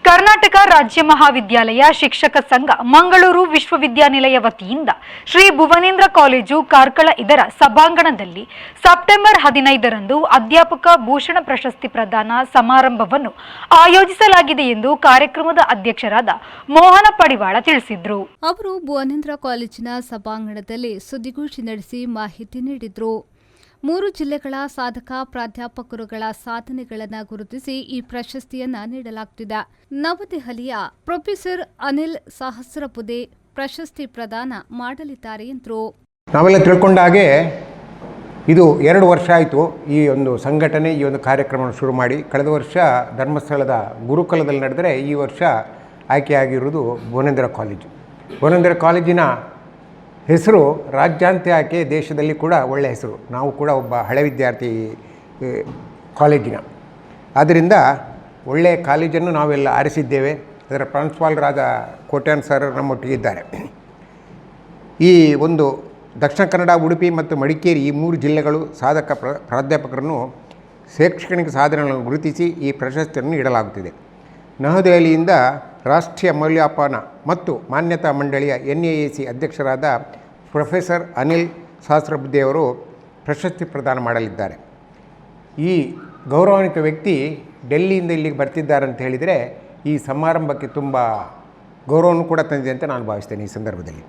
ಕರ್ನಾಟಕ ರಾಜ್ಯ ಮಹಾವಿದ್ಯಾಲಯ ಶಿಕ್ಷಕ ಸಂಘ ಮಂಗಳೂರು ವಿಶ್ವವಿದ್ಯಾನಿಲಯ ವತಿಯಿಂದ ಶ್ರೀ ಭುವನೇಂದ್ರ ಕಾಲೇಜು ಕಾರ್ಕಳ ಇದರ ಸಭಾಂಗಣದಲ್ಲಿ ಸೆಪ್ಟೆಂಬರ್ 15ರಂದು ಅಧ್ಯಾಪಕ ಭೂಷಣ ಪ್ರಶಸ್ತಿ ಪ್ರದಾನ ಸಮಾರಂಭವನ್ನು ಆಯೋಜಿಸಲಾಗಿದೆ ಎಂದು ಕಾರ್ಯಕ್ರಮದ ಅಧ್ಯಕ್ಷರಾದ ಮೋಹನ ಪಡಿವಾಳ ತಿಳಿಸಿದರು. ಅವರು ಭುವನೇಂದ್ರ ಕಾಲೇಜಿನ ಸಭಾಂಗಣದಲ್ಲಿ ಸುದ್ದಿಗೋಷ್ಠಿ ನಡೆಸಿ ಮಾಹಿತಿ ನೀಡಿದರು. 3 ಜಿಲ್ಲೆಗಳ ಸಾಧಕ ಪ್ರಾಧ್ಯಾಪಕರುಗಳ ಸಾಧನೆಗಳನ್ನು ಗುರುತಿಸಿ ಈ ಪ್ರಶಸ್ತಿಯನ್ನ ನೀಡಲಾಗುತ್ತಿದೆ. ನವದೆಹಲಿಯ ಪ್ರೊಫೆಸರ್ ಅನಿಲ್ ಸಹಸ್ರಬುದ್ಧೆ ಪ್ರಶಸ್ತಿ ಪ್ರದಾನ ಮಾಡಲಿದ್ದಾರೆ ಎಂದರು. ನಾವೆಲ್ಲ ತಿಳ್ಕೊಂಡ ಹಾಗೆ ಇದು 2 ವರ್ಷ ಆಯಿತು ಈ ಒಂದು ಸಂಘಟನೆ, ಈ ಒಂದು ಕಾರ್ಯಕ್ರಮವನ್ನು ಶುರು ಮಾಡಿ. ಕಳೆದ ವರ್ಷ ಧರ್ಮಸ್ಥಳದ ಗುರುಕುಲದಲ್ಲಿ ನಡೆದರೆ ಈ ವರ್ಷ ಆಯ್ಕೆಯಾಗಿರುವುದು ಭುವನೇಂದ್ರ ಕಾಲೇಜು. ಭುವನೇಂದ್ರ ಕಾಲೇಜಿನ ಹೆಸರು ರಾಜ್ಯಾಂತ ಆಯ್ಕೆ, ದೇಶದಲ್ಲಿ ಕೂಡ ಒಳ್ಳೆಯ ಹೆಸರು. ನಾವು ಕೂಡ ಒಬ್ಬ ಹಳೆ ವಿದ್ಯಾರ್ಥಿ ಕಾಲೇಜಿನ, ಆದ್ದರಿಂದ ಒಳ್ಳೆಯ ಕಾಲೇಜನ್ನು ನಾವೆಲ್ಲ ಆರಿಸಿದ್ದೇವೆ. ಅದರ ಪ್ರಾಂಶುಪಾಲರಾದ ಕೋಟ್ಯಾನ್ ಸರ್ ನಮ್ಮೊಟ್ಟಿಗಿದ್ದಾರೆ. ಈ ಒಂದು ದಕ್ಷಿಣ ಕನ್ನಡ, ಉಡುಪಿ ಮತ್ತು ಮಡಿಕೇರಿ ಈ 3 ಜಿಲ್ಲೆಗಳು ಸಾಧಕ ಪ್ರಾಧ್ಯಾಪಕರನ್ನು ಶೈಕ್ಷಣಿಕ ಸಾಧನೆಗಳನ್ನು ಗುರುತಿಸಿ ಈ ಪ್ರಶಸ್ತಿಯನ್ನು ನೀಡಲಾಗುತ್ತಿದೆ. ನವದೆಹಲಿಯಿಂದ ರಾಷ್ಟ್ರೀಯ ಮೌಲ್ಯಮಾಪನ ಮತ್ತು ಮಾನ್ಯತಾ ಮಂಡಳಿಯ NAAC ಅಧ್ಯಕ್ಷರಾದ ಪ್ರೊಫೆಸರ್ ಅನಿಲ್ ಸಹಸ್ರಬುದ್ಧೆಯವರು ಪ್ರಶಸ್ತಿ ಪ್ರದಾನ ಮಾಡಲಿದ್ದಾರೆ. ಈ ಗೌರವಾನ್ವಿತ ವ್ಯಕ್ತಿ ಡೆಲ್ಲಿಯಿಂದ ಇಲ್ಲಿಗೆ ಬರ್ತಿದ್ದಾರೆ ಅಂತ ಹೇಳಿದರೆ ಈ ಸಮಾರಂಭಕ್ಕೆ ತುಂಬ ಗೌರವವನ್ನು ಕೂಡ ತಂದಿದೆ ಅಂತ ನಾನು ಭಾವಿಸ್ತೇನೆ. ಈ ಸಂದರ್ಭದಲ್ಲಿ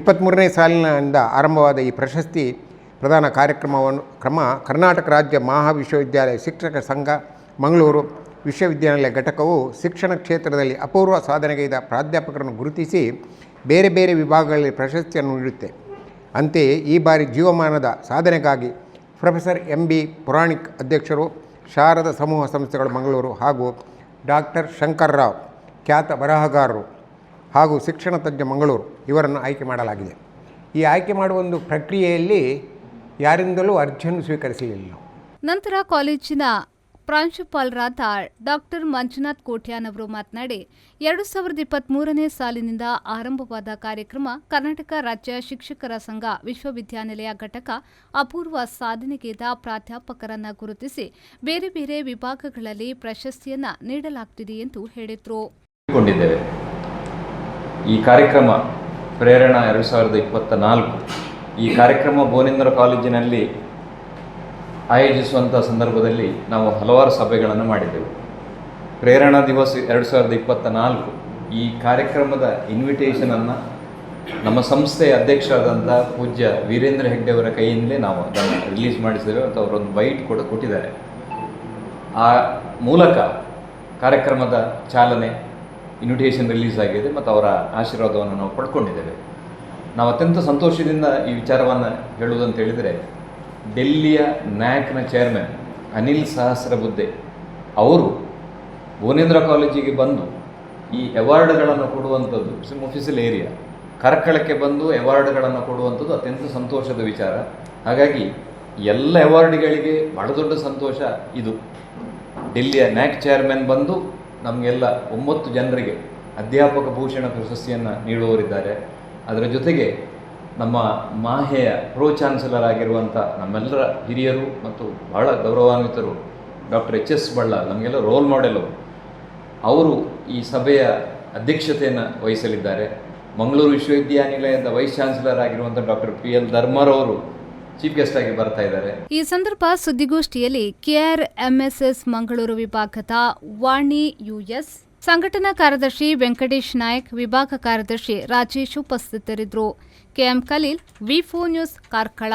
23ನೇ ಸಾಲಿನಿಂದ ಆರಂಭವಾದ ಈ ಪ್ರಶಸ್ತಿ ಪ್ರದಾನ ಕ್ರಮ ಕರ್ನಾಟಕ ರಾಜ್ಯ ಮಹಾವಿಶ್ವವಿದ್ಯಾಲಯ ಶಿಕ್ಷಕ ಸಂಘ ಮಂಗಳೂರು ವಿಶ್ವವಿದ್ಯಾನಿಲಯ ಘಟಕವು ಶಿಕ್ಷಣ ಕ್ಷೇತ್ರದಲ್ಲಿ ಅಪೂರ್ವ ಸಾಧನೆಗೈದ ಪ್ರಾಧ್ಯಾಪಕರನ್ನು ಗುರುತಿಸಿ ಬೇರೆ ಬೇರೆ ವಿಭಾಗಗಳಲ್ಲಿ ಪ್ರಶಸ್ತಿಯನ್ನು ನೀಡುತ್ತೆ. ಅಂತೆಯೇ ಈ ಬಾರಿ ಜೀವಮಾನದ ಸಾಧನೆಗಾಗಿ ಪ್ರೊಫೆಸರ್ MB ಪುರಾಣಿಕ್ ಅಧ್ಯಕ್ಷರು, ಶಾರದಾ ಸಮೂಹ ಸಂಸ್ಥೆಗಳು ಮಂಗಳೂರು ಹಾಗೂ ಡಾಕ್ಟರ್ ಶಂಕರ್ರಾವ್ ಖ್ಯಾತ ಬರಹಗಾರರು ಹಾಗೂ ಶಿಕ್ಷಣ ತಜ್ಞ ಮಂಗಳೂರು ಇವರನ್ನು ಆಯ್ಕೆ ಮಾಡಲಾಗಿದೆ. ಈ ಆಯ್ಕೆ ಮಾಡುವ ಒಂದು ಪ್ರಕ್ರಿಯೆಯಲ್ಲಿ ಯಾರಿಂದಲೂ ಅರ್ಜಿಯನ್ನು ಸ್ವೀಕರಿಸಲಿಲ್ಲ. ನಂತರ ಕಾಲೇಜಿನ ಪ್ರಾಂಶುಪಾಲರಾದ ಡಾಕ್ಟರ್ ಮಂಜುನಾಥ್ ಕೋಟ್ಯಾನ್ ಅವರು ಮಾತನಾಡಿ 2023ನೇ ಸಾಲಿನಿಂದ ಆರಂಭವಾದ ಕಾರ್ಯಕ್ರಮ ಕರ್ನಾಟಕ ರಾಜ್ಯ ಶಿಕ್ಷಕರ ಸಂಘ ವಿಶ್ವವಿದ್ಯಾನಿಲಯ ಘಟಕ ಅಪೂರ್ವ ಸಾಧನೆಗೈದ ಪ್ರಾಧ್ಯಾಪಕರನ್ನು ಗುರುತಿಸಿ ಬೇರೆ ಬೇರೆ ವಿಭಾಗಗಳಲ್ಲಿ ಪ್ರಶಸ್ತಿಯನ್ನ ನೀಡಲಾಗುತ್ತಿದೆ ಎಂದು ಹೇಳಿದರು. ಈ ಕಾರ್ಯಕ್ರಮ ಪ್ರೇರಣಾ 2024 ಈ ಕಾರ್ಯಕ್ರಮ ಭುವನೇಂದ್ರ ಕಾಲೇಜಿನಲ್ಲಿ ಆಯೋಜಿಸುವಂಥ ಸಂದರ್ಭದಲ್ಲಿ ನಾವು ಹಲವಾರು ಸಭೆಗಳನ್ನು ಮಾಡಿದ್ದೆವು. ಪ್ರೇರಣಾ ದಿವಸ 2024 ಈ ಕಾರ್ಯಕ್ರಮದ ಇನ್ವಿಟೇಷನನ್ನು ನಮ್ಮ ಸಂಸ್ಥೆಯ ಅಧ್ಯಕ್ಷರಾದಂಥ ಪೂಜ್ಯ ವೀರೇಂದ್ರ ಹೆಗ್ಡೆ ಅವರ ಕೈಯಿಂದಲೇ ನಾವು ಅದನ್ನು ರಿಲೀಸ್ ಮಾಡಿಸಿದ್ದೇವೆ ಮತ್ತು ಅವರೊಂದು ಬೈಟ್ ಕೂಡ ಕೊಟ್ಟಿದ್ದಾರೆ. ಆ ಮೂಲಕ ಕಾರ್ಯಕ್ರಮದ ಚಾಲನೆ, ಇನ್ವಿಟೇಷನ್ ರಿಲೀಸ್ ಆಗಿದೆ ಮತ್ತು ಅವರ ಆಶೀರ್ವಾದವನ್ನು ನಾವು ಪಡ್ಕೊಂಡಿದ್ದೇವೆ. ನಾವು ಅತ್ಯಂತ ಸಂತೋಷದಿಂದ ಈ ವಿಚಾರವನ್ನು ಹೇಳುವುದಂತ ಹೇಳಿದರೆ, ಡೆಲ್ಲಿಯ ನ್ಯಾಕ್ನ ಚೇರ್ಮನ್ ಅನಿಲ್ ಸಹಸ್ರಬುದ್ಧೆ ಅವರು ಭುವನೇಂದ್ರ ಕಾಲೇಜಿಗೆ ಬಂದು ಈ ಅವಾರ್ಡ್ಗಳನ್ನು ಕೊಡುವಂಥದ್ದು, ಆಫೀಸಿಯಲ್ ಏರಿಯಾ ಕಾರ್ಕಳಕ್ಕೆ ಬಂದು ಅವಾರ್ಡ್ಗಳನ್ನು ಕೊಡುವಂಥದ್ದು ಅತ್ಯಂತ ಸಂತೋಷದ ವಿಚಾರ. ಹಾಗಾಗಿ ಎಲ್ಲ ಅವಾರ್ಡ್ಗಳಿಗೆ ಬಹಳ ದೊಡ್ಡ ಸಂತೋಷ ಇದು. ಡೆಲ್ಲಿಯ ನ್ಯಾಕ್ ಚೇರ್ಮನ್ ಬಂದು ನಮಗೆಲ್ಲ 9 ಜನರಿಗೆ ಅಧ್ಯಾಪಕ ಭೂಷಣ ಪ್ರಶಸ್ತಿಯನ್ನು ನೀಡುವವರಿದ್ದಾರೆ. ಅದರ ಜೊತೆಗೆ ನಮ್ಮ ಮಾಹೆಯ ಪ್ರೋ ಚಾನ್ಸಲರ್ ಆಗಿರುವಂಥ ನಮ್ಮೆಲ್ಲರ ಹಿರಿಯರು ಮತ್ತು ಬಹಳ ಗೌರವಾನ್ವಿತರು ಡಾಕ್ಟರ್ HS ಬಳ್ಳಾಲ್, ನಮಗೆಲ್ಲ ರೋಲ್ ಮಾಡೆಲ್ ಅವರು ಈ ಸಭೆಯ ಅಧ್ಯಕ್ಷತೆಯನ್ನು ವಹಿಸಲಿದ್ದಾರೆ. ಮಂಗಳೂರು ವಿಶ್ವವಿದ್ಯಾನಿಲಯದ ವೈಸ್ ಚಾನ್ಸಲರ್ ಆಗಿರುವಂಥ ಡಾಕ್ಟರ್ PL ಧರ್ಮರ್ ಅವರು ಚೀಫ್ ಗೆಸ್ಟ್ ಆಗಿ ಬರ್ತಾ ಇದ್ದಾರೆ. ಈ ಸಂದರ್ಭ ಸುದ್ದಿಗೋಷ್ಠಿಯಲ್ಲಿ KRMSS ಮಂಗಳೂರು ವಿಭಾಗದ ವಾಣಿ US, ಸಂಘಟನಾ ಕಾರ್ಯದರ್ಶಿ ವೆಂಕಟೇಶ್ ನಾಯಕ್, ವಿಭಾಗ ಕಾರ್ಯದರ್ಶಿ ರಾಜೇಶ್ ಉಪಸ್ಥಿತರಿದ್ದರು. KM Khalil, V4 news, Karkala.